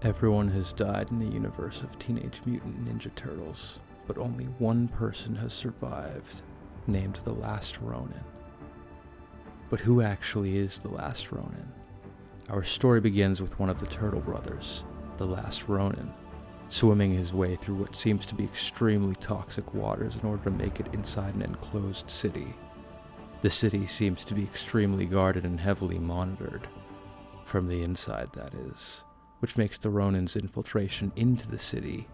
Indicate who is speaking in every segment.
Speaker 1: Everyone has died in the universe of Teenage Mutant Ninja Turtles, but only one person has survived, named the Last Ronin. But who actually is the Last Ronin? Our story begins with one of the Turtle brothers, the Last Ronin, swimming his way through what seems to be extremely toxic waters in order to make it inside an enclosed city. The city seems to be extremely guarded and heavily monitored. From the inside, that is, which makes the Ronin's infiltration into the city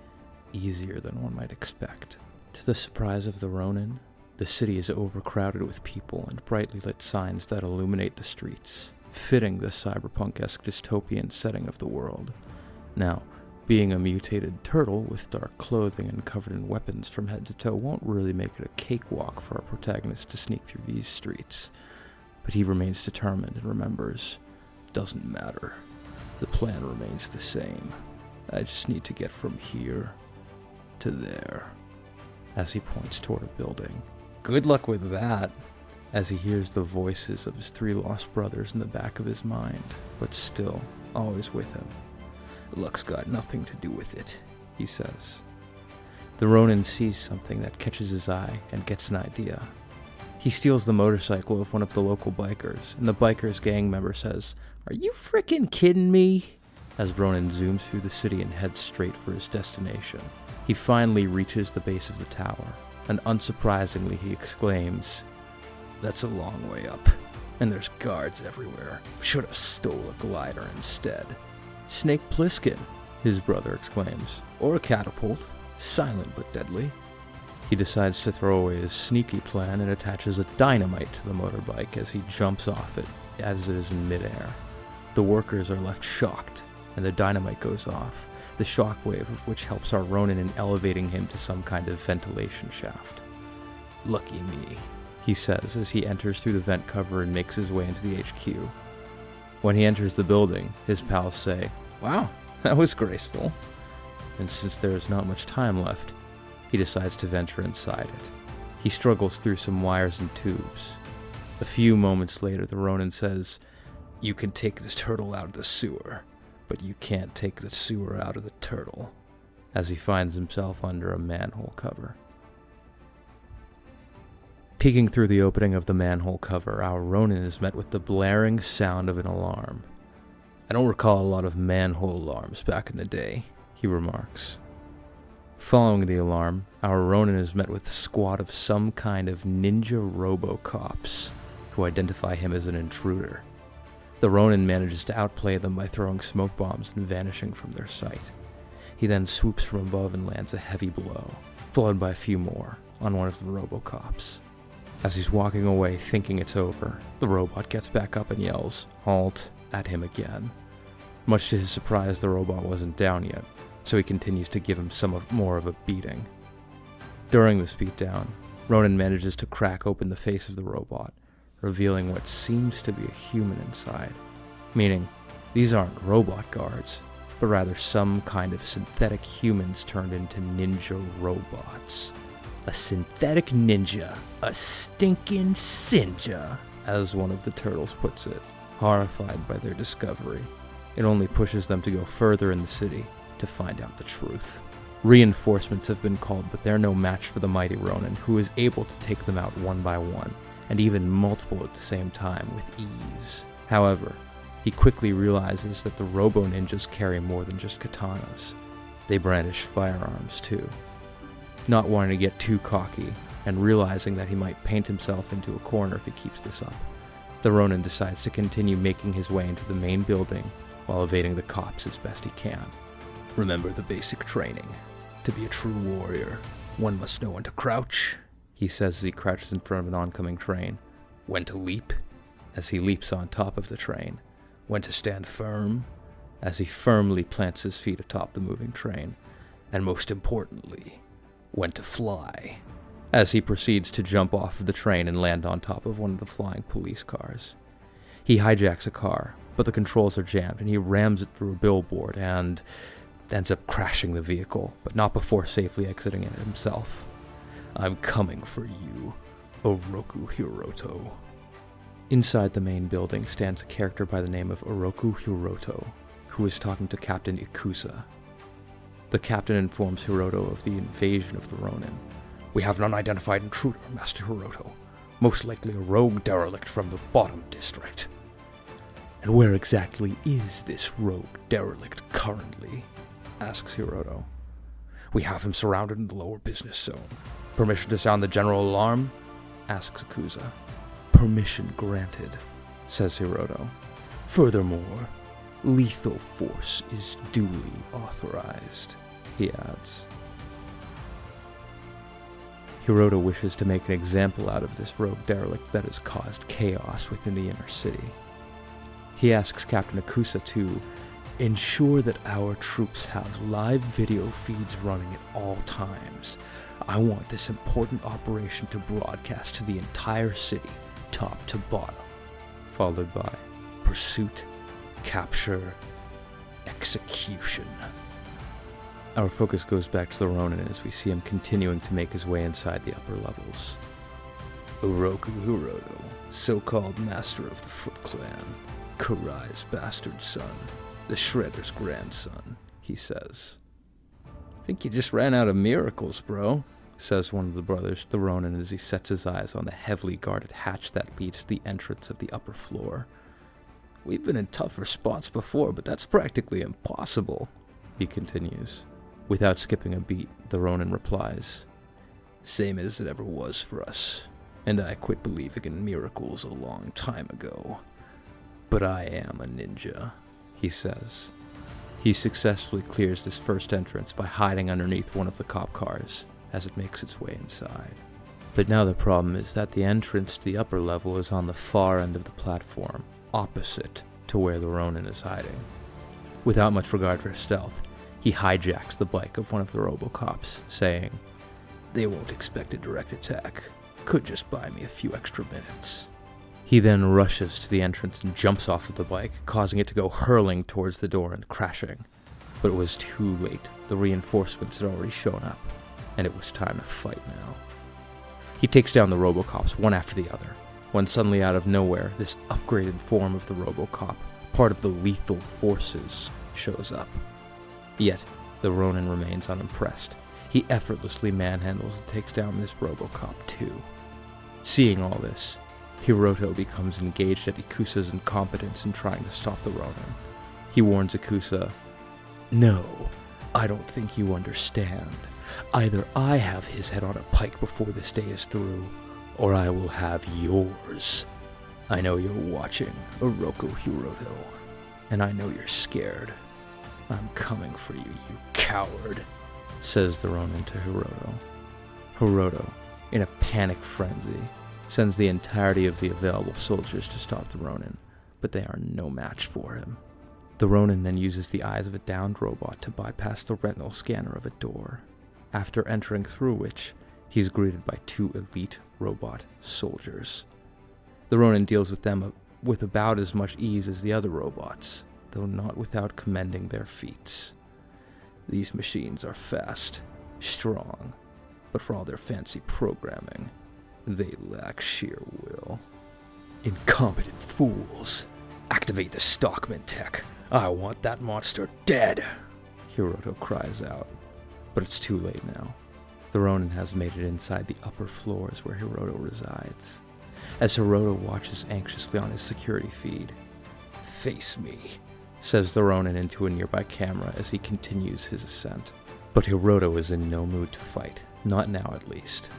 Speaker 1: easier than one might expect. To the surprise of the Ronin, the city is overcrowded with people and brightly lit signs that illuminate the streets, fitting the cyberpunk-esque dystopian setting of the world. Now, being a mutated turtle with dark clothing and covered in weapons from head to toe won't really make it a cakewalk for our protagonist to sneak through these streets. But he remains determined and remembers, doesn't matter. The plan remains the same. I just need to get from here to there, as he points toward a building. Good luck with that, as he hears the voices of his three lost brothers in the back of his mind, but still always with him. Luck's got nothing to do with it, he says. The Ronin sees something that catches his eye and gets an idea. He steals the motorcycle of one of the local bikers, and the biker's gang member says, "Are you frickin' kidding me?" As Ronin zooms through the city and heads straight for his destination. He finally reaches the base of the tower, and unsurprisingly he exclaims, "That's a long way up, and there's guards everywhere. Should've stole a glider instead." "Snake Plissken," his brother exclaims, "or a catapult, silent but deadly." He decides to throw away his sneaky plan and attaches a dynamite to the motorbike as he jumps off it as it is in midair. The workers are left shocked, and the dynamite goes off, the shockwave of which helps our Ronin in elevating him to some kind of ventilation shaft. "Lucky me," he says as he enters through the vent cover and makes his way into the HQ. When he enters the building, his pals say, "Wow, that was graceful." And since there is not much time left, he decides to venture inside it. He struggles through some wires and tubes. A few moments later, the Ronin says, "You can take the turtle out of the sewer, but you can't take the sewer out of the turtle," as he finds himself under a manhole cover. Peeking through the opening of the manhole cover, our Ronin is met with the blaring sound of an alarm. "I don't recall a lot of manhole alarms back in the day," he remarks. Following the alarm, our Ronin is met with a squad of some kind of ninja robo-cops, who identify him as an intruder. The Ronin manages to outplay them by throwing smoke bombs and vanishing from their sight. He then swoops from above and lands a heavy blow, followed by a few more, on one of the robo-cops. As he's walking away thinking it's over, the robot gets back up and yells, "Halt," at him again. Much to his surprise, the robot wasn't down yet, so he continues to give him more of a beating. During this beatdown, Ronin manages to crack open the face of the robot, revealing what seems to be a human inside, meaning these aren't robot guards, but rather some kind of synthetic humans turned into ninja robots. A synthetic ninja, a stinking sinja, as one of the turtles puts it, horrified by their discovery. It only pushes them to go further in the city to find out the truth. Reinforcements have been called, but they're no match for the mighty Ronin, who is able to take them out one by one, and even multiple at the same time with ease. However, he quickly realizes that the robo-ninjas carry more than just katanas. They brandish firearms too. Not wanting to get too cocky, and realizing that he might paint himself into a corner if he keeps this up, the Ronin decides to continue making his way into the main building while evading the cops as best he can. "Remember the basic training. To be a true warrior, one must know when to crouch," he says as he crouches in front of an oncoming train. "When to leap," as he leaps on top of the train. "When to stand firm," as he firmly plants his feet atop the moving train. And most importantly, when to fly, as he proceeds to jump off of the train and land on top of one of the flying police cars. He hijacks a car, but the controls are jammed and he rams it through a billboard and ends up crashing the vehicle, but not before safely exiting it himself. "I'm coming for you, Oroku Hiroto." Inside the main building stands a character by the name of Oroku Hiroto, who who is talking to Captain Ikusa. The captain informs Hiroto of the invasion of the Ronin. "We have an unidentified intruder, Master Hiroto. Most likely a rogue derelict from the bottom district." "And where exactly is this rogue derelict currently?" asks Hiroto. "We have him surrounded in the lower business zone. Permission to sound the general alarm?" asks Ikusa. "Permission granted," says Hiroto. "Furthermore, lethal force is duly authorized," he adds. Hiroto wishes to make an example out of this rogue derelict that has caused chaos within the inner city. He asks Captain Ikusa to ensure that our troops have live video feeds running at all times. "I want this important operation to broadcast to the entire city, top to bottom," followed by pursuit, capture, execution. Our focus goes back to the Ronin as we see him continuing to make his way inside the upper levels. "Oroku Hiroto, so-called master of the Foot Clan, Kurai's bastard son, the Shredder's grandson," he says. "Think you just ran out of miracles, bro," says one of the brothers to the Ronin as he sets his eyes on the heavily guarded hatch that leads to the entrance of the upper floor. "We've been in tougher spots before, but that's practically impossible," he continues. Without skipping a beat, the Ronin replies, "Same as it ever was for us, and I quit believing in miracles a long time ago. But I am a ninja," he says. He successfully clears this first entrance by hiding underneath one of the cop cars as it makes its way inside. But now the problem is that the entrance to the upper level is on the far end of the platform, opposite to where the Ronin is hiding. Without much regard for stealth, he hijacks the bike of one of the RoboCops, saying, "They won't expect a direct attack. Could just buy me a few extra minutes." He then rushes to the entrance and jumps off of the bike, causing it to go hurling towards the door and crashing. But it was too late. The reinforcements had already shown up, and it was time to fight now. He takes down the RoboCops one after the other, when suddenly out of nowhere, this upgraded form of the RoboCop, part of the lethal forces, shows up. Yet, the Ronin remains unimpressed. He effortlessly manhandles and takes down this RoboCop too. Seeing all this, Hiroto becomes engaged at Ikusa's incompetence in trying to stop the Ronin. He warns Ikusa, "No, I don't think you understand. Either I have his head on a pike before this day is through, or I will have yours. I know you're watching, Oroku Hiroto, and I know you're scared. I'm coming for you, you coward," says the Ronin to Hiroto. Hiroto, in a panic frenzy, sends the entirety of the available soldiers to stop the Ronin, but they are no match for him. The Ronin then uses the eyes of a downed robot to bypass the retinal scanner of a door, after entering through which he's greeted by two elite robot soldiers. The Ronin deals with them with about as much ease as the other robots, though not without commending their feats. "These machines are fast, strong, but for all their fancy programming, they lack sheer will. Incompetent fools! Activate the Stockman tech! I want that monster dead!" Hiroto cries out, but it's too late now. The Ronin has made it inside the upper floors where Hiroto resides. As Hiroto watches anxiously on his security feed, "Face me," says the Ronin into a nearby camera as he continues his ascent. But Hiroto is in no mood to fight, not now at least.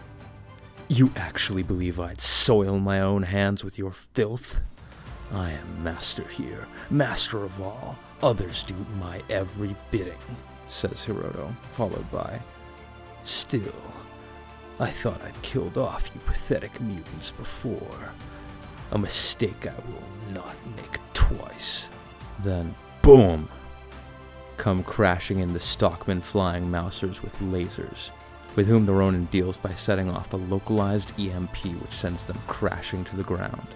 Speaker 1: "You actually believe I'd soil my own hands with your filth? I am master here, master of all. Others do my every bidding," says Hiroto, followed by, "Still, I thought I'd killed off you pathetic mutants before. A mistake I will not make twice." Then, boom! Come crashing in the Stockman flying mousers with lasers, with whom the Ronin deals by setting off a localized EMP which sends them crashing to the ground.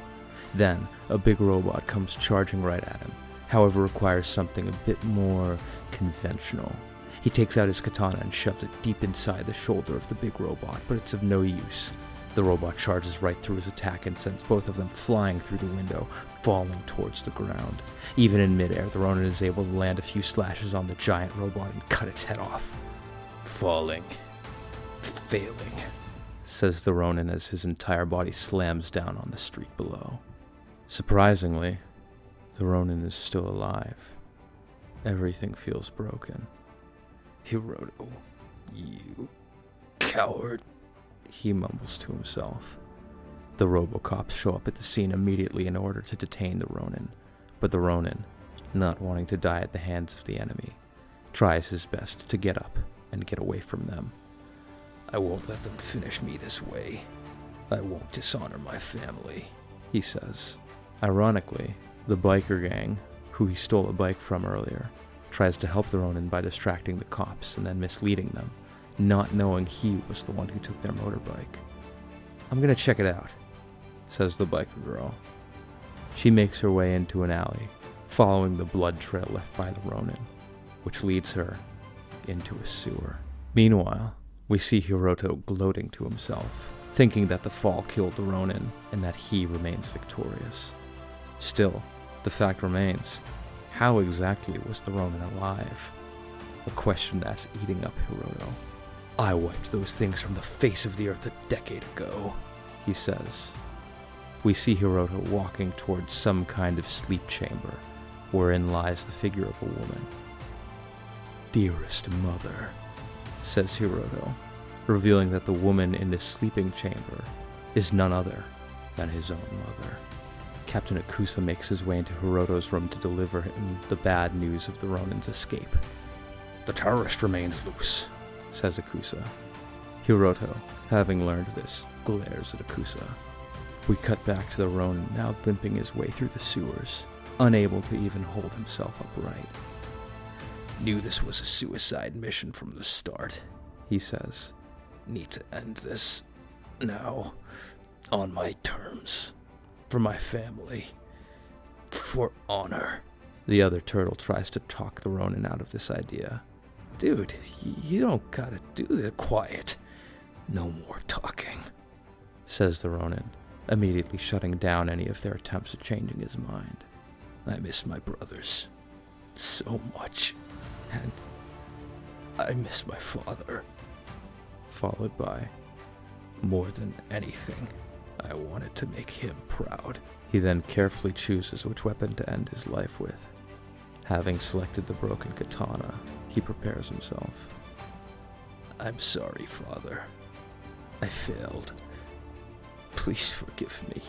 Speaker 1: Then, a big robot comes charging right at him, however requires something a bit more conventional. He takes out his katana and shoves it deep inside the shoulder of the big robot, but it's of no use. The robot charges right through his attack and sends both of them flying through the window, falling towards the ground. Even in midair, the Ronin is able to land a few slashes on the giant robot and cut its head off. Falling. Failing, says the Ronin as his entire body slams down on the street below. Surprisingly, the Ronin is still alive. Everything feels broken. Hiroto, you coward, he mumbles to himself. The Robocops show up at the scene immediately in order to detain the Ronin, but the Ronin, not wanting to die at the hands of the enemy, tries his best to get up and get away from them. I won't let them finish me this way. I won't dishonor my family, he says. Ironically, the biker gang, who he stole a bike from earlier, tries to help the Ronin by distracting the cops and then misleading them, not knowing he was the one who took their motorbike. I'm gonna check it out, says the biker girl. She makes her way into an alley, following the blood trail left by the Ronin, which leads her into a sewer. Meanwhile, we see Hiroto gloating to himself, thinking that the fall killed the Ronin and that he remains victorious. Still, the fact remains, how exactly was the Ronin alive? A question that's eating up Hiroto. I wiped those things from the face of the earth a decade ago, he says. We see Hiroto walking towards some kind of sleep chamber, wherein lies the figure of a woman. Dearest mother, says Hiroto, revealing that the woman in this sleeping chamber is none other than his own mother. Captain Akusa makes his way into Hiroto's room to deliver him the bad news of the Ronin's escape. The terrorist remains loose, says Akusa. Hiroto, having learned this, glares at Akusa. We cut back to the Ronin now limping his way through the sewers, unable to even hold himself upright. Knew this was a suicide mission from the start, he says. Need to end this now, on my terms. For my family. For honor. The other turtle tries to talk the Ronin out of this idea. Dude, you don't gotta do this. Quiet. No more talking, says the Ronin, immediately shutting down any of their attempts at changing his mind. I miss my brothers so much, and I miss my father. Followed by, more than anything, I wanted to make him proud. He then carefully chooses which weapon to end his life with. Having selected the broken katana, he prepares himself. I'm sorry, Father. I failed. Please forgive me,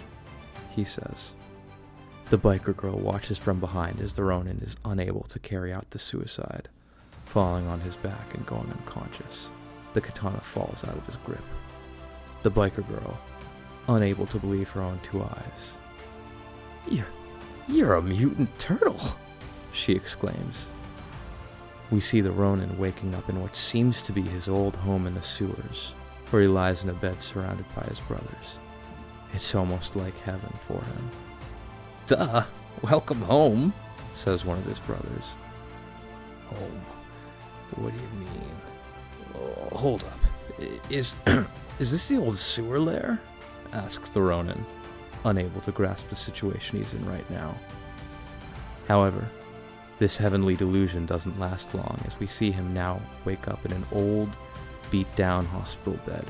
Speaker 1: he says. The biker girl watches from behind as the Ronin is unable to carry out the suicide, falling on his back and going unconscious. The katana falls out of his grip. The biker girl, unable to believe her own two eyes. You're a mutant turtle, she exclaims. We see the Ronin waking up in what seems to be his old home in the sewers, where he lies in a bed surrounded by his brothers. It's almost like heaven for him. Duh, welcome home, says one of his brothers. Home? What do you mean? Oh, hold up. Is this the old sewer lair? Asks the Ronin, unable to grasp the situation he's in right now. However, this heavenly delusion doesn't last long as we see him now wake up in an old, beat-down hospital bed,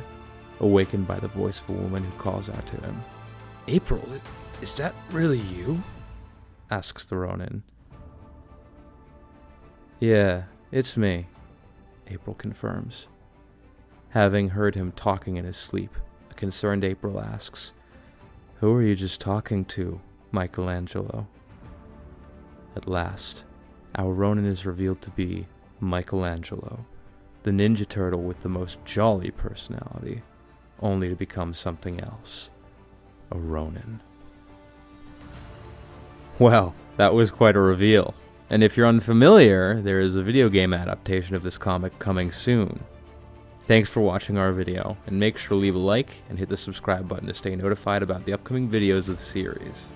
Speaker 1: awakened by the voice of a woman who calls out to him. April, is that really you? Asks the Ronin. Yeah, it's me, April confirms. Having heard him talking in his sleep, a concerned April asks, Who were you just talking to, Michelangelo? At last, our Ronin is revealed to be Michelangelo, the Ninja Turtle with the most jolly personality, only to become something else, a Ronin. Well, that was quite a reveal. And if you're unfamiliar, there is a video game adaptation of this comic coming soon. Thanks for watching our video, and make sure to leave a like and hit the subscribe button to stay notified about the upcoming videos of the series.